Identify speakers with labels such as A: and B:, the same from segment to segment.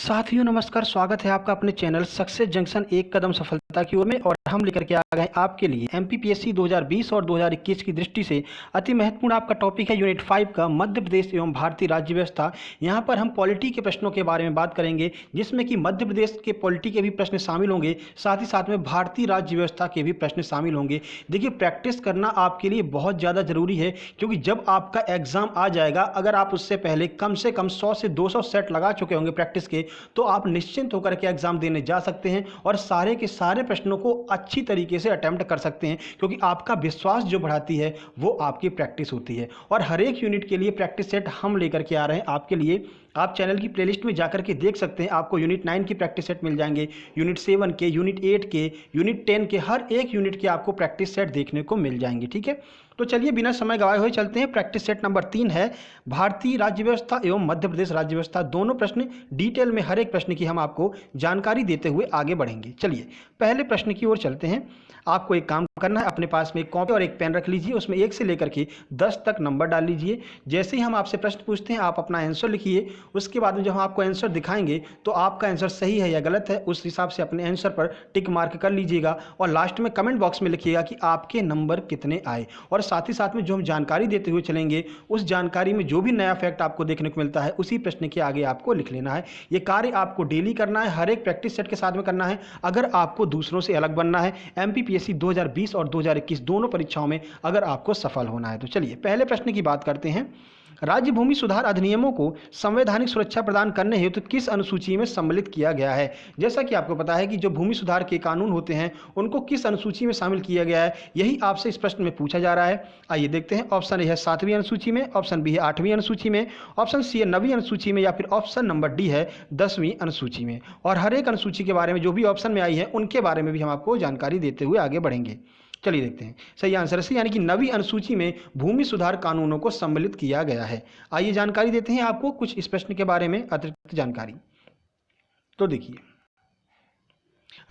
A: साथियों नमस्कार, स्वागत है आपका अपने चैनल सक्सेस जंक्शन एक कदम सफलता की ओर में। और हम लेकर के आ गए आपके लिए एमपीपीएससी 2020 और 2021 की दृष्टि से अति महत्वपूर्ण आपका टॉपिक है यूनिट 5 का मध्य प्रदेश एवं भारतीय राज्य व्यवस्था। यहाँ पर हम पॉलिटी के प्रश्नों के बारे में बात करेंगे, जिसमें कि मध्य प्रदेश के पॉलिटी के भी प्रश्न शामिल होंगे, साथ ही साथ में भारतीय राज्य व्यवस्था के भी प्रश्न शामिल होंगे। देखिए, प्रैक्टिस करना आपके लिए बहुत ज़्यादा जरूरी है, क्योंकि जब आपका एग्जाम आ जाएगा, अगर आप उससे पहले कम से कम 100 से 200 सेट लगा चुके होंगे प्रैक्टिस के, तो आप निश्चिंत होकर के एग्जाम देने जा सकते हैं और सारे के सारे प्रश्नों को अच्छी तरीके से अटेम्प्ट कर सकते हैं, क्योंकि आपका विश्वास जो बढ़ाती है वो आपकी प्रैक्टिस होती है। और हर एक यूनिट के लिए प्रैक्टिस सेट हम लेकर के आ रहे हैं आपके लिए। आप चैनल की प्लेलिस्ट में जाकर के देख सकते हैं, आपको यूनिट 9 की प्रैक्टिस सेट मिल जाएंगे, यूनिट 7 के, यूनिट 8 के, यूनिट 10 के, हर एक यूनिट के आपको प्रैक्टिस सेट देखने को मिल जाएंगे। ठीक है, तो चलिए बिना समय गवाए हुए चलते हैं। प्रैक्टिस सेट नंबर 3 है भारतीय राज्य व्यवस्था एवं मध्य प्रदेश राज्य व्यवस्था। दोनों प्रश्न डिटेल में, हर एक प्रश्न की हम आपको जानकारी देते हुए आगे बढ़ेंगे। चलिए पहले प्रश्न की ओर चलते हैं। आपको एक काम करना है, अपने पास में एक कॉपी और एक पेन रख लीजिए, उसमें 1 से लेकर के 10 तक नंबर डाल लीजिए। जैसे ही हम आपसे प्रश्न पूछते हैं, आप अपना आंसर लिखिए। उसके बाद में जब हम आपको आंसर दिखाएंगे तो आपका आंसर सही है या गलत है, उस हिसाब से अपने आंसर पर टिक मार्क कर लीजिएगा और लास्ट में कमेंट बॉक्स में लिखिएगा कि आपके नंबर कितने आए। और साथ ही साथ में जो हम जानकारी देते हुए चलेंगे, उस जानकारी में जो भी नया फैक्ट आपको देखने को मिलता है, उसी प्रश्न के आगे आपको लिख लेना है। यह कार्य आपको डेली करना है, हर एक प्रैक्टिस सेट के साथ में करना है, अगर आपको दूसरों से अलग बनना है एमपीपीएससी 2020 और 2021 दोनों परीक्षाओं में अगर आपको सफल होना है। तो चलिए पहले प्रश्न की बात करते हैं। राज्य भूमि सुधार अधिनियमों को संवैधानिक सुरक्षा प्रदान करने हेतु किस अनुसूची में सम्मिलित किया गया है? जैसा कि आपको पता है कि जो भूमि सुधार के कानून होते हैं, उनको किस अनुसूची में शामिल किया गया है, यही आपसे इस प्रश्न में पूछा जा रहा है। आइए देखते हैं। ऑप्शन ए है 7वीं अनुसूची में, ऑप्शन बी है 8वीं अनुसूची में, ऑप्शन सी है 9वीं अनुसूची में, या फिर ऑप्शन नंबर डी है 10वीं अनुसूची में। और हर एक अनुसूची के बारे में जो भी ऑप्शन में आई है, उनके बारे में भी हम आपको जानकारी देते हुए आगे बढ़ेंगे। चलिए देखते हैं। सही आंसर है, यानी कि 9वीं अनुसूची में भूमि सुधार कानूनों को सम्मिलित किया गया है। आइए जानकारी देते हैं आपको कुछ इस प्रश्न के बारे में अतिरिक्त जानकारी। तो देखिए,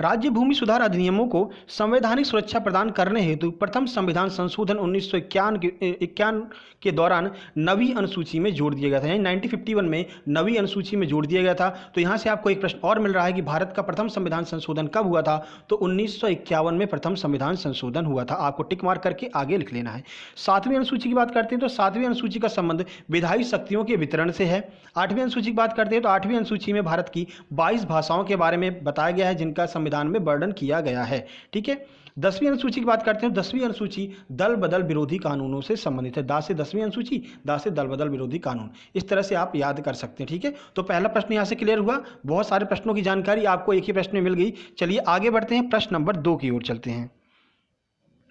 A: राज्य भूमि सुधार अधिनियमों को संवैधानिक सुरक्षा प्रदान करने हेतु प्रथम संविधान संशोधन 1951 के दौरान 9वीं अनुसूची में जोड़ दिया गया था, यानी 1951 में 9वीं अनुसूची में जोड़ दिया गया था। तो यहाँ से आपको एक प्रश्न और मिल रहा है कि भारत का प्रथम संविधान संशोधन कब हुआ था? तो 1951 में प्रथम संविधान संशोधन हुआ था। आपको टिक मार्क करके आगे लिख लेना है। 7वीं अनुसूची की बात करते हैं तो 7वीं अनुसूची का संबंध विधायी शक्तियों के वितरण से है। 8वीं अनुसूची की बात करते हैं तो 8वीं अनुसूची में भारत की 22 भाषाओं के बारे में बताया गया है, जिनका संविधान में वर्णन किया गया है। ठीक है, 10वीं अनुसूची की बात करते हैं। 10वीं अनुसूची दल बदल विरोधी कानूनों से संबंधित है। दा से 10वीं अनुसूची, दा से दल बदल विरोधी कानून, इस तरह से आप याद कर सकते हैं। ठीक है, तो पहला प्रश्न यहां से क्लियर हुआ। बहुत सारे प्रश्नों की जानकारी आपको एक ही प्रश्न में मिल गई। चलिए आगे बढ़ते हैं, प्रश्न नंबर 2 की ओर चलते हैं।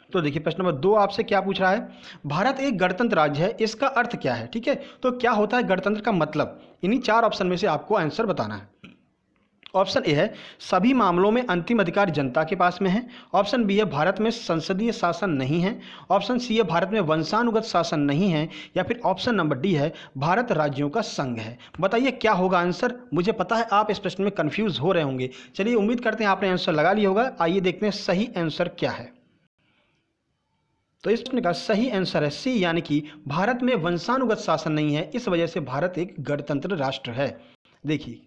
A: तो देखिए, प्रश्न नंबर 2 आपसे क्या पूछ रहा है? भारत एक गणतंत्र राज्य है, इसका अर्थ क्या है? ठीक है, तो क्या होता है गणतंत्र का मतलब? इन्हीं 4 ऑप्शन में से आपको आंसर बताना है। ऑप्शन ए है सभी मामलों में अंतिम अधिकार जनता के पास में है। ऑप्शन बी है भारत में संसदीय शासन नहीं है। ऑप्शन सी है भारत में वंशानुगत शासन नहीं है, या फिर ऑप्शन नंबर डी है भारत राज्यों का संघ है। बताइए क्या होगा आंसर? मुझे पता है आप इस प्रश्न में कंफ्यूज हो रहे होंगे। चलिए उम्मीद करते हैं आपने आंसर लगा लिया होगा। आइए देखते हैं सही आंसर क्या है। तो इस प्रश्न का सही आंसर है सी, यानी कि भारत में वंशानुगत शासन नहीं है, इस वजह से भारत एक गणतंत्र राष्ट्र है। देखिए,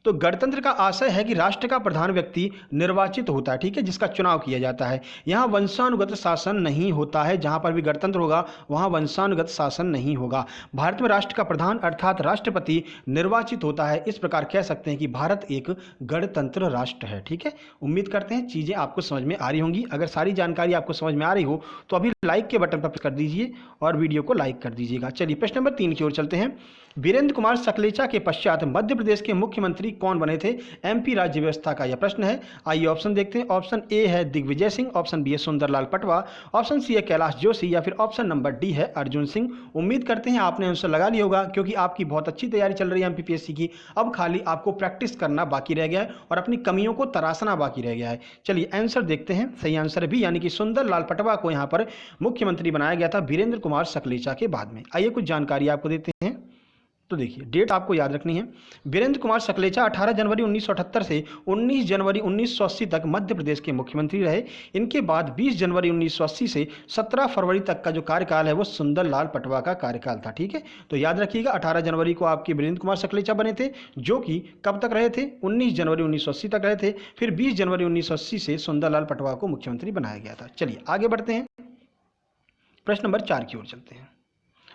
A: तो गणतंत्र का आशय है कि राष्ट्र का प्रधान व्यक्ति निर्वाचित होता है, ठीक है, जिसका चुनाव किया जाता है। यहाँ वंशानुगत शासन नहीं होता है। जहाँ पर भी गणतंत्र होगा वहाँ वंशानुगत शासन नहीं होगा। भारत में राष्ट्र का प्रधान अर्थात राष्ट्रपति निर्वाचित होता है। इस प्रकार कह सकते हैं कि भारत एक गणतंत्र राष्ट्र है। ठीक है, उम्मीद करते हैं चीज़ें आपको समझ में आ रही होंगी। अगर सारी जानकारी आपको समझ में आ रही हो तो अभी लाइक के बटन पर प्रेस कर दीजिए और वीडियो को लाइक कर दीजिएगा। चलिए प्रश्न नंबर 3 की ओर चलते हैं। वीरेंद्र कुमार सकलेचा के पश्चात मध्य प्रदेश के मुख्यमंत्री कौन बने थे? एमपी राज्य व्यवस्था का यह प्रश्न है। आइए ऑप्शन देखते हैं। ऑप्शन ए है दिग्विजय सिंह, ऑप्शन बी है सुंदरलाल पटवा, ऑप्शन सी है कैलाश जोशी, या फिर ऑप्शन नंबर डी है अर्जुन सिंह। उम्मीद करते हैं आपने आंसर लगा लिया होगा, क्योंकि आपकी बहुत अच्छी तैयारी चल रही है एमपीपीएससी की। अब खाली आपको प्रैक्टिस करना बाकी रह गया है और अपनी कमियों को तराशना बाकी रह गया है। चलिए आंसर देखते हैं। सही आंसर भी, यानी कि सुंदरलाल पटवा को यहाँ पर मुख्यमंत्री बनाया गया था वीरेंद्र कुमार सकलेचा के बाद में। आइए कुछ जानकारी आपको देते हैं। तो देखिए डेट आपको याद रखनी है। वीरेंद्र कुमार सकलेचा 18 जनवरी 1978 से 19 जनवरी 1980 तक मध्य प्रदेश के मुख्यमंत्री रहे। इनके बाद 20 जनवरी 1980 से 17 फरवरी तक का जो कार्यकाल है वो सुंदर लाल पटवा का कार्यकाल था। ठीक है, तो याद रखिएगा 18 जनवरी को आपके वीरेंद्र कुमार सकलेचा बने थे, जो कि कब तक रहे थे, 19 जनवरी 1980 तक रहे थे। फिर 20 जनवरी 1980 से सुंदर लाल पटवा को मुख्यमंत्री बनाया गया था। चलिए आगे बढ़ते हैं, प्रश्न नंबर 4 की ओर चलते हैं।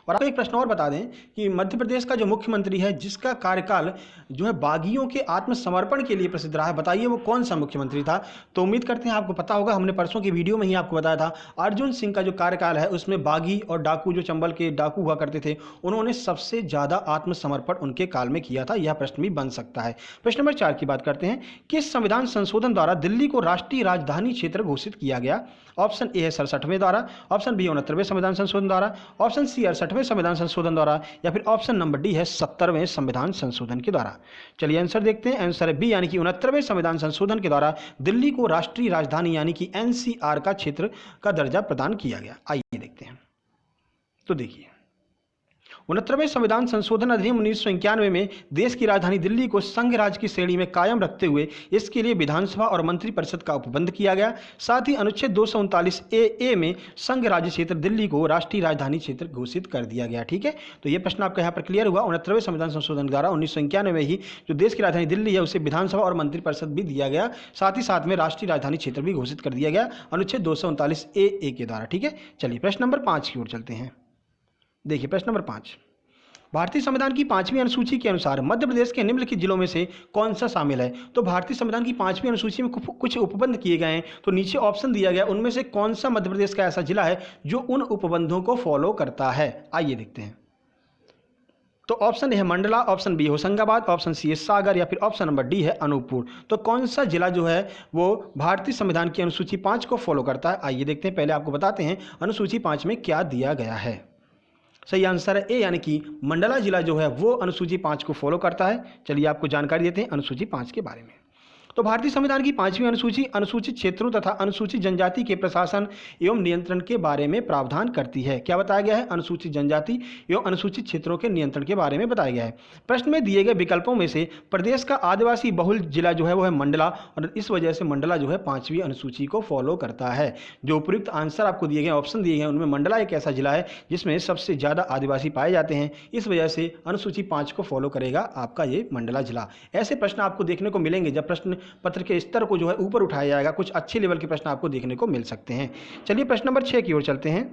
A: और आपको एक प्रश्न और बता दें कि मध्य प्रदेश का जो मुख्यमंत्री है जिसका कार्यकाल जो है बागियों के आत्मसमर्पण के लिए प्रसिद्ध रहा है, बताइए वो कौन सा मुख्यमंत्री था। तो उम्मीद करते हैं आपको पता होगा, हमने परसों की वीडियो में ही आपको बताया था अर्जुन सिंह का जो कार्यकाल है उसमें बागी और डाकू, जो चंबल के डाकू हुआ करते थे, उन्होंने सबसे ज़्यादा आत्मसमर्पण उनके काल में किया था। यह प्रश्न भी बन सकता है। प्रश्न नंबर 4 की बात करते हैं। किस संविधान संशोधन द्वारा दिल्ली को राष्ट्रीय राजधानी क्षेत्र घोषित किया गया। ऑप्शन ए है 67वें द्वारा, ऑप्शन बी 69वें संविधान संशोधन द्वारा, ऑप्शन सी 68वें संविधान संशोधन द्वारा, या फिर ऑप्शन नंबर डी है 70वें संविधान संशोधन के द्वारा। चलिए आंसर देखते हैं। आंसर है बी यानी कि 69वें संविधान संशोधन के द्वारा दिल्ली को राष्ट्रीय राजधानी यानी कि एनसीआर का क्षेत्र का दर्जा प्रदान किया गया। आइए देखते हैं। तो देखिए 69वें संविधान संशोधन अधिनियम 1991 में देश की राजधानी दिल्ली को संघ राज्य की श्रेणी में कायम रखते हुए इसके लिए विधानसभा और मंत्रिपरिषद का उपबंध किया गया। साथ ही अनुच्छेद 239 ए में संघ राज्य क्षेत्र दिल्ली को राष्ट्रीय राजधानी क्षेत्र घोषित कर दिया गया। ठीक है, तो ये प्रश्न आपका यहाँ पर क्लियर हुआ। 69वें संविधान संशोधन द्वारा 1991 में ही जो देश की राजधानी दिल्ली है उसे विधानसभा और मंत्रिपरिषद भी दिया गया, साथ ही साथ में राष्ट्रीय राजधानी क्षेत्र भी घोषित कर दिया गया अनुच्छेद 239 ए के द्वारा। ठीक है, चलिए प्रश्न नंबर 5 की ओर चलते हैं। देखिए प्रश्न नंबर 5, भारतीय संविधान की 5वीं अनुसूची के अनुसार मध्य प्रदेश के निम्नलिखित जिलों में से कौन सा शामिल है। तो भारतीय संविधान की 5वीं अनुसूची में कुछ उपबंध किए गए हैं, तो नीचे ऑप्शन दिया गया, उनमें से कौन सा मध्य प्रदेश का ऐसा जिला है जो उन उपबंधों को फॉलो करता है। आइए देखते हैं। तो ऑप्शन ए है Mandla, option B Hoshangabad, option C है सागर, या फिर ऑप्शन नंबर डी है अनूपपुर। तो कौन सा जिला जो है वो भारतीय संविधान की अनुसूची 5 को फॉलो करता है। आइए देखते हैं। पहले आपको बताते हैं अनुसूची 5 में क्या दिया गया है। सही आंसर है ए यानी कि मंडला जिला जो है वो अनुसूची 5 को फॉलो करता है। चलिए आपको जानकारी देते हैं अनुसूची 5 के बारे में। तो भारतीय संविधान की 5वीं अनुसूची अनुसूचित क्षेत्रों तथा अनुसूचित जनजाति के प्रशासन एवं नियंत्रण के बारे में प्रावधान करती है। क्या बताया गया है, अनुसूचित जनजाति एवं अनुसूचित क्षेत्रों के नियंत्रण के बारे में बताया गया है। प्रश्न में दिए गए विकल्पों में से प्रदेश का आदिवासी बहुल जिला जो है वो है मंडला, और इस वजह से मंडला जो है 5वीं अनुसूची को फॉलो करता है। जो उपयुक्त आंसर आपको दिए गए, ऑप्शन दिए गए, उनमें मंडला एक ऐसा जिला है जिसमें सबसे ज़्यादा आदिवासी पाए जाते हैं, इस वजह से अनुसूची 5 को फॉलो करेगा आपका ये मंडला जिला। ऐसे प्रश्न आपको देखने को मिलेंगे जब प्रश्न पत्र के स्तर को जो है ऊपर उठाया जाएगा, कुछ अच्छे लेवल के प्रश्न आपको देखने को मिल सकते हैं। चलिए प्रश्न नंबर 6 की ओर चलते हैं।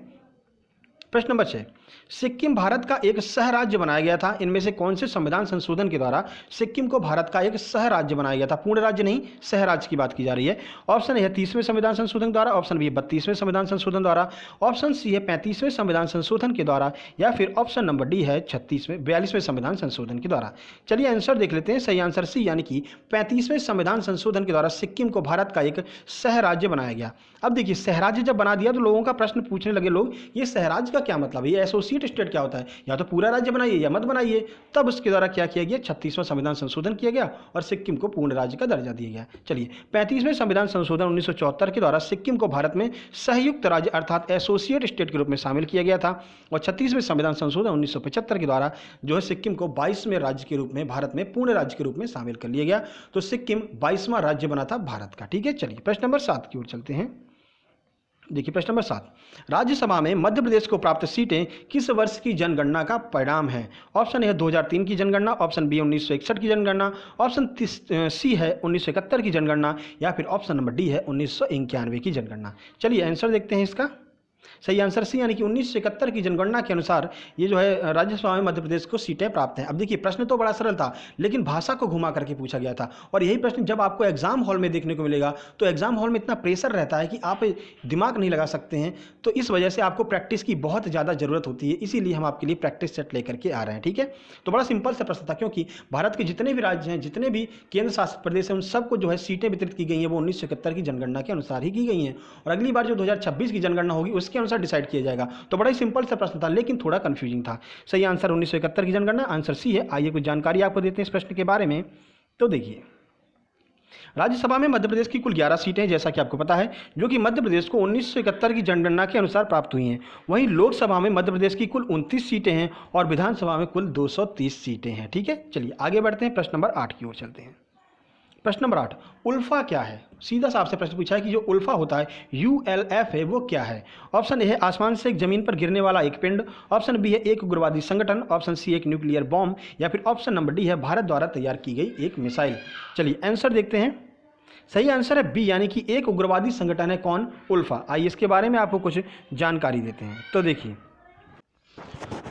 A: प्रश्न नंबर 6, सिक्किम भारत का एक सह राज्य बनाया गया था। इनमें से कौन से संविधान संशोधन के द्वारा सिक्किम को भारत का एक सह राज्य बनाया गया था। पूर्ण राज्य नहीं, सह राज्य की बात की जा रही है। ऑप्शन ए है 30वें संविधान संशोधन द्वारा, ऑप्शन बी 32वें संविधान संशोधन द्वारा, ऑप्शन सी है 35वें संविधान संशोधन के द्वारा, या फिर ऑप्शन नंबर डी है 42वें संविधान संशोधन के द्वारा। चलिए आंसर देख लेते हैं। सही आंसर सी यानी कि 35वें संविधान संशोधन के द्वारा सिक्किम को भारत का एक सह राज्य बनाया गया। अब देखिए सह राज्य जब बना दिया तो लोगों का प्रश्न पूछने लगे लोग, ये सह राज्य का क्या मतलब है, ये एसोसिएट स्टेट क्या होता है, या तो पूरा राज्य बनाइए या मत बनाइए। तब उसके द्वारा क्या किया गया, 36वां संविधान संशोधन किया गया और सिक्किम को पूर्ण राज्य का दर्जा दिया गया। चलिए 35वें संविधान संशोधन 1974 के द्वारा सिक्किम को भारत में संयुक्त राज्य अर्थात एसोसिएट स्टेट के रूप में शामिल किया गया था, और 36वें संविधान संशोधन 1975 के द्वारा जो है सिक्किम को 22वें राज्य के रूप में भारत में पूर्ण राज्य के रूप में शामिल कर लिया गया। तो सिक्किम 22वां राज्य बना था भारत का। ठीक है, चलिए प्रश्न नंबर 7 की ओर चलते हैं। देखिए प्रश्न नंबर 7, राज्यसभा में मध्य प्रदेश को प्राप्त सीटें किस वर्ष की जनगणना का परिणाम है। ऑप्शन ए है 2003 की जनगणना, ऑप्शन बी 1961 की जनगणना, ऑप्शन सी है 1971 की जनगणना, या फिर ऑप्शन नंबर डी है 1991 की जनगणना। चलिए आंसर देखते हैं इसका। सही आंसर सी यानी कि 1971 की जनगणना के अनुसार ये जो है राज्यसभा में मध्य प्रदेश को सीटें प्राप्त हैं। अब देखिए प्रश्न तो बड़ा सरल था, लेकिन भाषा को घुमा करके पूछा गया था, और यही प्रश्न जब आपको एग्जाम हॉल में देखने को मिलेगा तो एग्जाम हॉल में इतना प्रेशर रहता है कि आप दिमाग नहीं लगा सकते हैं, तो इस वजह से आपको प्रैक्टिस की बहुत ज़्यादा जरूरत होती है। इसीलिए हम आपके लिए प्रैक्टिस सेट लेकर के आ रहे हैं। ठीक है, तो बड़ा सिंपल सा प्रश्न था, क्योंकि भारत के जितने भी राज्य हैं, जितने भी केंद्र शासित प्रदेश हैं, उन सबको जो है सीटें वितरित की गई हैं वो 1971 की जनगणना के अनुसार ही की गई हैं, और अगली बार जो 2026 की जनगणना होगी उसके अनुसार डिसाइड किया जाएगा। तो बड़ा ही सिंपल सा प्रश्न था, लेकिन थोड़ा कंफ्यूजिंग था। सही आंसर 1971 की जनगणना, आंसर सी है। आइए कुछ जानकारी आपको देते हैं इस प्रश्न के बारे में। तो देखिए राज्यसभा में मध्य प्रदेश की कुल 11 सीटें हैं, जैसा कि आपको पता है, जो कि मध्य प्रदेश को 1971 की जनगणना के अनुसार प्राप्त हुई हैं। वहीं लोकसभा में मध्य प्रदेश की कुल 29 सीटें हैं और विधानसभा में कुल 230 सीटें हैं। ठीक है, चलिए आगे बढ़ते हैं, प्रश्न नंबर 8 की ओर चलते हैं। प्रश्न नंबर 8, उल्फा क्या है? सीधा सा आपसे प्रश्न पूछा है कि जो उल्फा होता है, ULF है, वो क्या है? ऑप्शन ए है आसमान से एक जमीन पर गिरने वाला एक पिंड, ऑप्शन बी है एक उग्रवादी संगठन, ऑप्शन सी एक न्यूक्लियर बॉम्ब, या फिर ऑप्शन नंबर डी है भारत द्वारा तैयार की गई एक मिसाइल। चलिए आंसर देखते हैं। सही आंसर है बी, यानी कि एक उग्रवादी संगठन है। कौन? उल्फा। आइए इसके बारे में आपको कुछ जानकारी देते हैं। तो देखिए,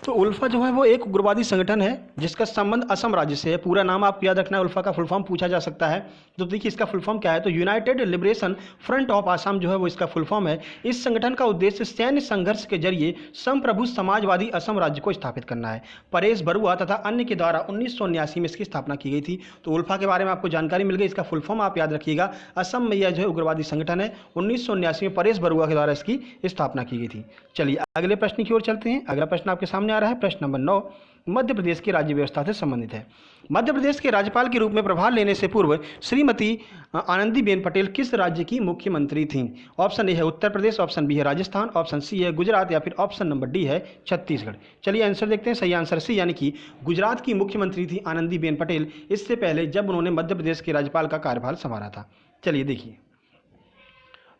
A: तो उल्फा जो है वो एक उग्रवादी संगठन है जिसका संबंध असम राज्य से है। पूरा नाम आपको याद रखना है, उल्फा का फुल फॉर्म पूछा जा सकता है। तो देखिए इसका फुल फॉर्म क्या है, तो United liberation front of Assam जो है वो इसका फुल फॉर्म है। इस संगठन का उद्देश्य सैन्य संघर्ष के जरिए संप्रभु समाजवादी असम राज्य को स्थापित करना है। परेश बरुआ तथा अन्य के द्वारा 1979 में इसकी स्थापना की गई थी। तो उल्फा के बारे में आपको जानकारी मिल गई। इसका फुल फॉर्म आप याद रखिएगा। असम में यह जो है उग्रवादी संगठन है, 1979 में परेश बरुआ के द्वारा इसकी स्थापना की गई थी। चलिए अगले प्रश्न की ओर चलते हैं। अगला प्रश्न आपके सामने आ रहा है, प्रश्न नंबर 9 मध्य प्रदेश की राज्य व्यवस्था से संबंधित है। मध्य प्रदेश के राज्यपाल के रूप में प्रभार लेने से पूर्व श्रीमती आनंदीबेन पटेल किस राज्य की मुख्यमंत्री थीं? ऑप्शन ए है उत्तर प्रदेश, ऑप्शन बी है राजस्थान, ऑप्शन सी है गुजरात, या फिर ऑप्शन नंबर डी है छत्तीसगढ़। चलिए आंसर देखते हैं। सही आंसर सी, यानी कि गुजरात की मुख्यमंत्री थी आनंदीबेन पटेल, इससे पहले जब उन्होंने मध्य प्रदेश के राज्यपाल का कार्यभार संभाला था। चलिए देखिए,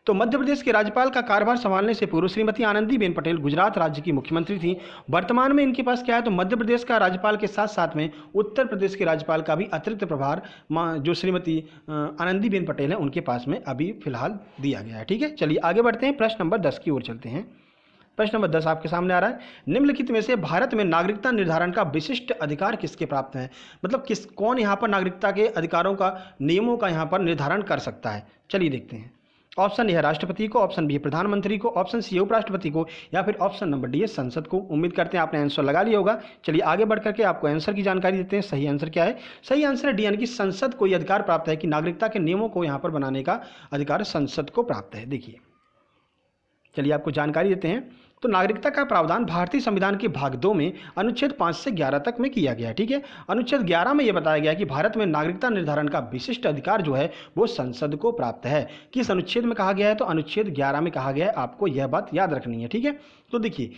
A: तो मध्य प्रदेश के राज्यपाल का कार्यभार संभालने से पूर्व श्रीमती आनंदीबेन पटेल गुजरात राज्य की मुख्यमंत्री थी। वर्तमान में इनके पास क्या है, तो मध्य प्रदेश का राज्यपाल के साथ साथ में उत्तर प्रदेश के राज्यपाल का भी अतिरिक्त प्रभार जो श्रीमती आनंदीबेन पटेल है उनके पास में अभी फिलहाल दिया गया है। ठीक है, चलिए आगे बढ़ते हैं, प्रश्न नंबर 10 की ओर चलते हैं। प्रश्न नंबर 10 आपके सामने आ रहा है, निम्नलिखित में से भारत में नागरिकता निर्धारण का विशिष्ट अधिकार किसके प्राप्त है? मतलब कौन यहाँ पर नागरिकता के अधिकारों का, नियमों का यहाँ पर निर्धारण कर सकता है? चलिए देखते हैं। ऑप्शन ए है राष्ट्रपति को, ऑप्शन बी है प्रधानमंत्री को, ऑप्शन सी है उपराष्ट्रपति को, या फिर ऑप्शन नंबर डी है संसद को। उम्मीद करते हैं आपने आंसर लगा लिया होगा। चलिए आगे बढ़ करके आपको आंसर की जानकारी देते हैं। सही आंसर क्या है? सही आंसर है डी, यानी कि संसद को यह अधिकार प्राप्त है कि नागरिकता के नियमों को यहाँ पर बनाने का अधिकार संसद को प्राप्त है। देखिए, चलिए आपको जानकारी देते हैं। तो नागरिकता का प्रावधान भारतीय संविधान के भाग 2 में अनुच्छेद 5 से 11 तक में किया गया है। ठीक है, अनुच्छेद 11 में यह बताया गया है कि भारत में नागरिकता निर्धारण का विशिष्ट अधिकार जो है वो संसद को प्राप्त है। किस अनुच्छेद में कहा गया है, तो अनुच्छेद 11 में कहा गया है। आपको यह बात याद रखनी है। ठीक है, तो देखिए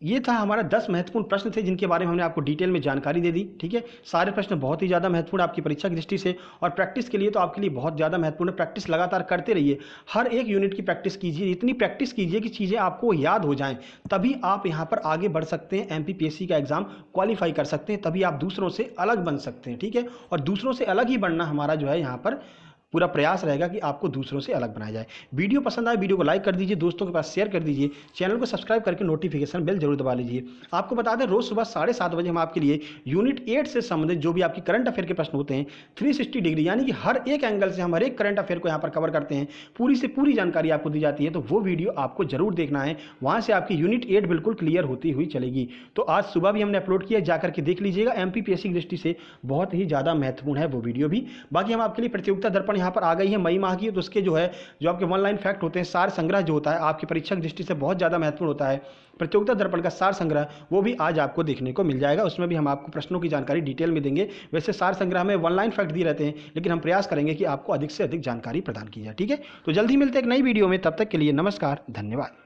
A: ये था हमारा 10 महत्वपूर्ण प्रश्न थे जिनके बारे में हमने आपको डिटेल में जानकारी दे दी। ठीक है, सारे प्रश्न बहुत ही ज़्यादा महत्वपूर्ण आपकी परीक्षा की दृष्टि से और प्रैक्टिस के लिए तो आपके लिए बहुत ज़्यादा महत्वपूर्ण है। प्रैक्टिस लगातार करते रहिए, हर एक यूनिट की प्रैक्टिस कीजिए, इतनी प्रैक्टिस कीजिए कि चीज़ें आपको याद हो जाएं, तभी आप यहाँ पर आगे बढ़ सकते हैं, MPPSC का एग्जाम क्वालिफाई कर सकते हैं, तभी आप दूसरों से अलग बन सकते हैं। ठीक है, और दूसरों से अलग ही बनना हमारा जो है यहाँ पर पूरा प्रयास रहेगा कि आपको दूसरों से अलग बनाया जाए। वीडियो पसंद आए वीडियो को लाइक कर दीजिए, दोस्तों के पास शेयर कर दीजिए, चैनल को सब्सक्राइब करके नोटिफिकेशन बेल जरूर दबा लीजिए। आपको बता दें रोज सुबह 7:30 बजे हम आपके लिए यूनिट 8 से संबंधित जो भी आपकी करंट अफेयर के प्रश्न होते हैं 360 डिग्री, यानी कि हर एक एंगल से हम हर एक करंट अफेयर को यहाँ पर कवर करते हैं, पूरी से पूरी जानकारी आपको दी जाती है। तो वो वीडियो आपको जरूर देखना है, वहाँ से आपकी यूनिट 8 बिल्कुल क्लियर होती हुई चलेगी। तो आज सुबह भी हमने अपलोड किया, जाकर के देख लीजिएगा। MPPSC की दृष्टि से बहुत ही ज़्यादा महत्वपूर्ण है वो वीडियो भी। बाकी हम आपके लिए प्रतियोगिता दर्पण यहाँ पर आ गई है मई माह की, तो उसके जो है जो आपके 1 लाइन फैक्ट होते हैं, सार संग्रह जो होता है आपकी परीक्षा की दृष्टि से बहुत ज़्यादा महत्वपूर्ण होता है। प्रतियोगिता दर्पण का सार संग्रह वो भी आज आपको देखने को मिल जाएगा, उसमें भी हम आपको प्रश्नों की जानकारी डिटेल में देंगे। वैसे सार संग्रह में 1 लाइन फैक्ट दिए रहते हैं, लेकिन हम प्रयास करेंगे कि आपको अधिक से अधिक जानकारी प्रदान की जाए। ठीक है, तो जल्दी मिलते हैं एक नई वीडियो में, तब तक के लिए नमस्कार, धन्यवाद।